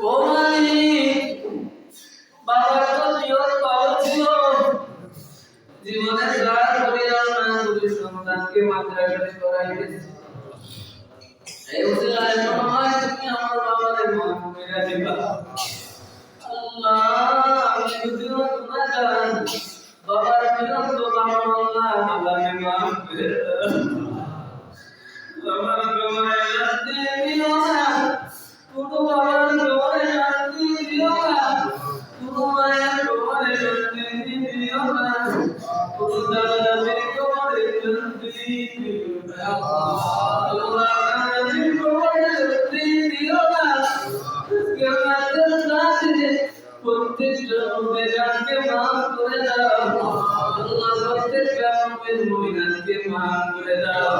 ও মালিক বাবার তো নিয়ত ভালো ছিল জীবনে যা করিলাম না দুই সন্তানকে মাদ্রাসায় পড়াইতেছি এই উসিলায় মহামায় তুমি আমার বাবাকে মাফ করে দিবা আল্লাহ আমি যদিও গুনাহ জানি বাবার নিয়ত তো আমার আল্লাহ আমাকে মাফ করে দাও আমার কবরে শান্তি দিও না কোনো বাবার কবরে শান্তি দিও না কোনো মায়ের কবরে শান্তি দিও না কোনো দাদাদের কবরে শান্তি দিও না আল্লাহ নানাদের কবরে শান্তি দিও না কেয়ামতের রাতে প্রত্যেকটা মুমিনকে মাফ করে দাও আল্লাহ প্রত্যেকটা মুমিনকে মাফ করে দাও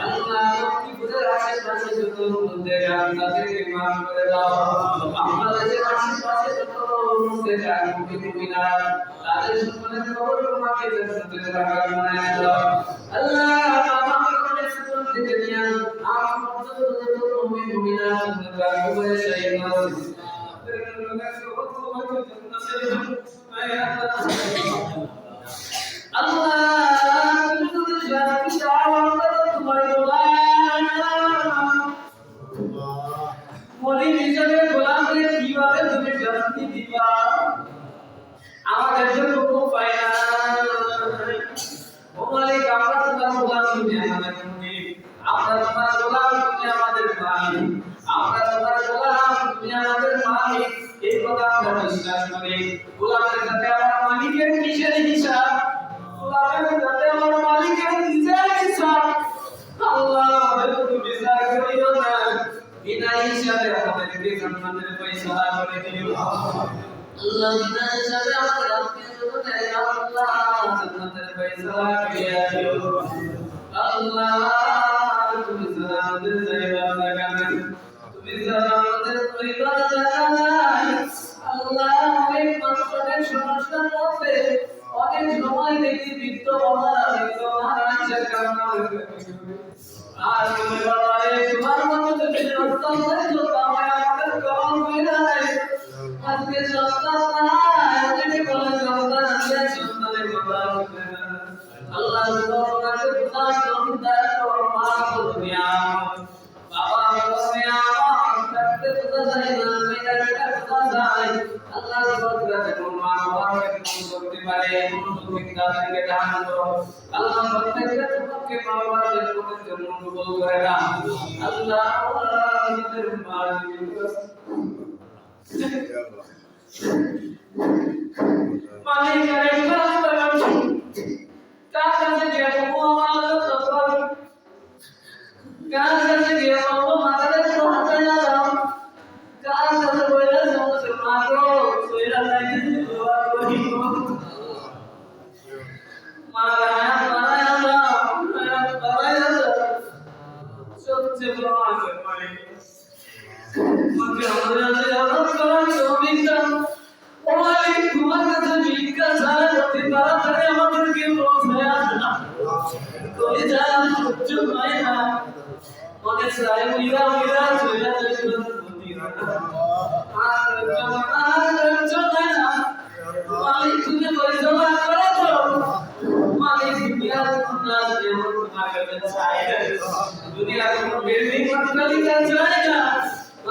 আল্লাহ কি বুঝার আশেপাশে যত মুমিনকে তাদেরকে মাফ করে দাও আমাদের আশেপাশে যত মুমিনরা তাদের সকলের কবর তোমাকে জান্নাতের বাগান বানায় দাও আল্লাহ আমাদের কবরে সুকুন থেকে নিয়া আমার যত মুমিনরা তাদের কবরে শহীদ হও আমাদের জন্য খুব পায়না ও মালিক আমরা তোমার গোলাম তুমি আমাদের মুনিব আমরা তোমার গোলাম তুমি আমাদের মালিক আমরা তোমার গোলাম তুমি আমাদের মালিক এই কথা আমরা বিশ্বাস করি গোলামের সাথে আমার মালিকের কিসের হিসাব গোলামের সাথে আমার মালিকের নিজের হিসাব আল্লাহ আমাদের তুমি বিচার করিও না বিনা হিসাবে আমাদেরকে জান্নাতের ফয়সালা করে দিও আল্লাহ বিনা হিসাবে আমাদের আত্মীয়স্বজন আল্লাহ জান্নাতের ফয়সালা করিয়া দিও আল্লাহ তুমি যারা আমাদের জায়গা লাগাবেন তুমি যারা আমাদের পরিবার জানাই আল্লাহ অনেক মানুষের সমস্যার মধ্যে অনেক সময় দেখি বৃদ্ধ বাবারা বৃদ্ধ মারা কান্না আর তুমি বাবারে তোমার মতো যদি সন্তান হইতো তাহলে আমাদের কম হইলা নাই আজকে সন্তান নাই যদি বলে সন্তান আছে সন্তানের কথা বলবে না আল্লাহ তোমার কাছে খোদা খোদা করো মাফ করো নিয়ামত বাবা বলে আমার কাছে খোদা চাই না মেয়েটা খোদা চাই আল্লাহ তোমার কাছে মা বাবাকে কবুল করতে পারে মুমিন তাদেরকে দান করো আল্লাহ প্রত্যেকটা তোমাকে মা বাবাকে জন্য কবুল করে দাও আল্লাহ আমাদের মালিক মালিক করে কাছে গিয়ে আমার ততবার কাছে গিয়ে আমার মাথায় হাতে দাও কাছে বলে সমস্ত মাগো সইরা নাই দোয়া করি মারায়া সবচেয়ে বড় আছে মানে মকে আমাদের আছে আল্লাহ করার তৌফিক দাও ও মালিক তোমার কাছে ভিক্ষা ছাড়া অতি তাড়াতাড়ি আমাদেরকে পৌঁছায়া দাও তোরে জান সহ্য হয় না মনে চাই উইরা চলে যাই আর জমা না মালিক তুমি পরিচালনা করে দাও মালিক দুনিয়ার না যেমন তোমার কাছে চাই দুনিয়ার কোনো বিল্ডিং বানালি না চাই না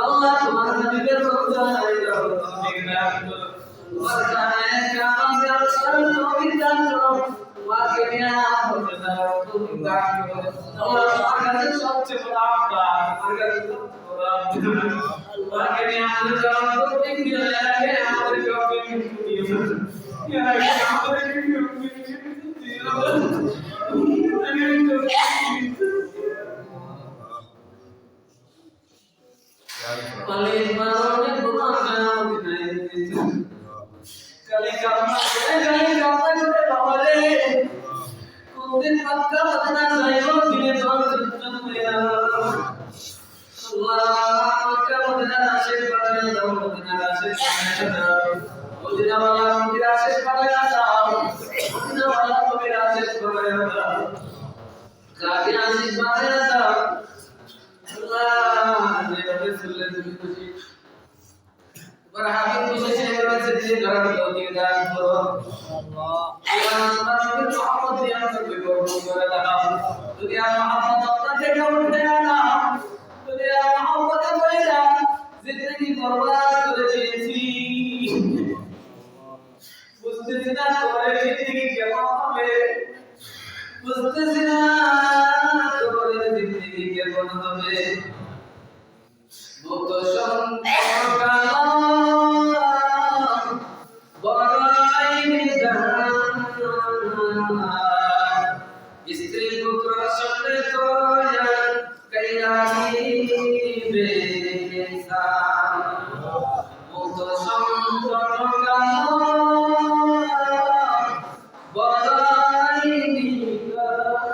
আল্লাহ তোমার নবীর রওজা নাই দাও তুমি নাম করো তোমার জানে কাম করো তুমি দান করো তোমাকে নিয়া হতে দাও তুমি দান করো আল্লাহ তোমার কাছে সবচেয়ে বড় আব্বা আমার কাছে বড় আব্বা তোমাকে নিয়া হতে দাও তুমি নিয়ে রাখে আমাদের কাছে দিও ইয়া আমাদের পালের মারনে গুনাহ দিনাই কালে কামনা করে বাবারে কোনদিন মক্কা মদিনা যাইবো দিনে তোমার জন্য মেরা আল্লাহ মক্কা মদিনা আশিক বানায় দাও মদিনা আশিক বানায় দাও মদিনা ওয়ালা মদিনা আশিক বানায় দাও মদিনা ওয়ালা মদিনা আশিক বানায় দাও যাকে আশিক বানায় দাও আল্লাহ যেভাবে চললে তুমি খুশি berhasil khususnya dalam sendiri dalam tauhid dan Allah. Nabi Muhammad yang berbeda dalam dunia Muhammad tak ada udara, dunia Muhammad berbeda, zindagi berubah terjadi. Mustajina kore zindagi kemana be, mustajina kore zindagi kemana be. Buto istri putra sampai toyan kailani besa muto sampai istri putra sampai toyan kailani besa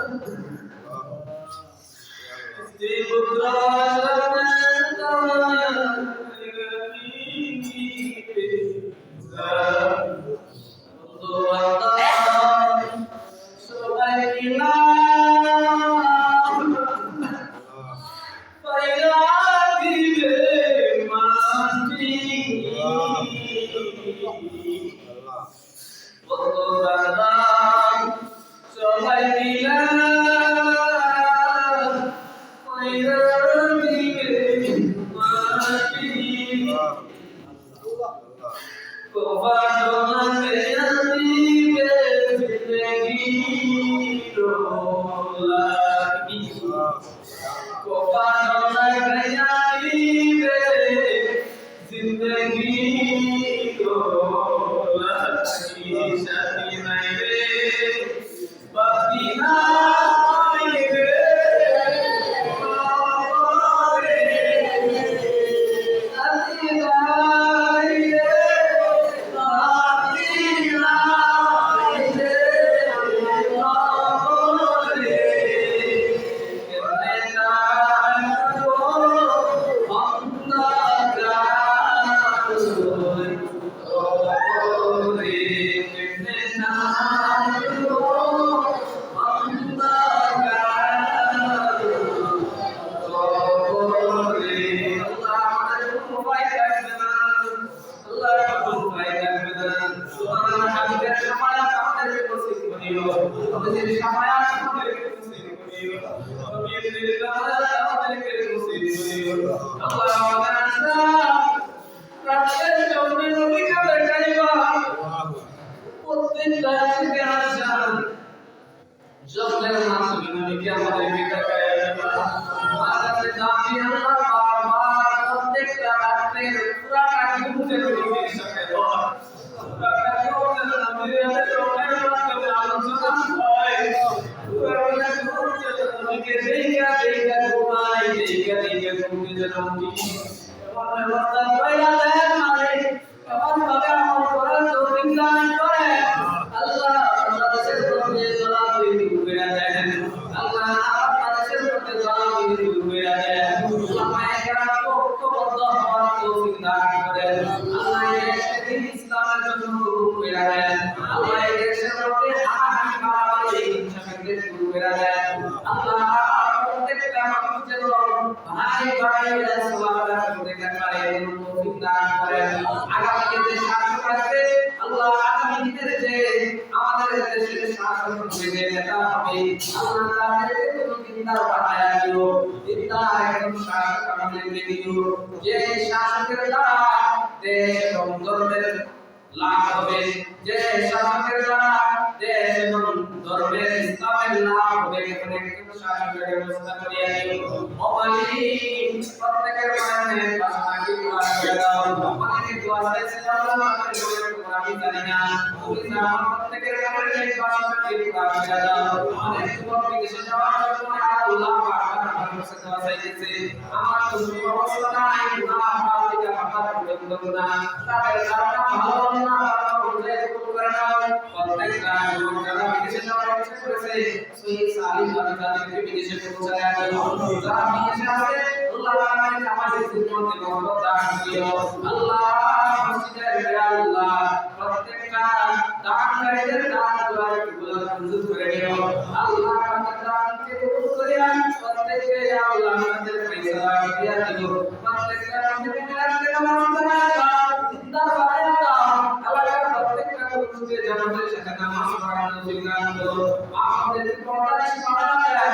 সুখে জামাতের সাথে নামাজ পড়ার তৌফিক দান করো আমাদেরকে পর্দানিশ বানায়া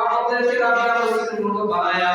আমাদেরকে রাবিয়া মুসলিম বানায়া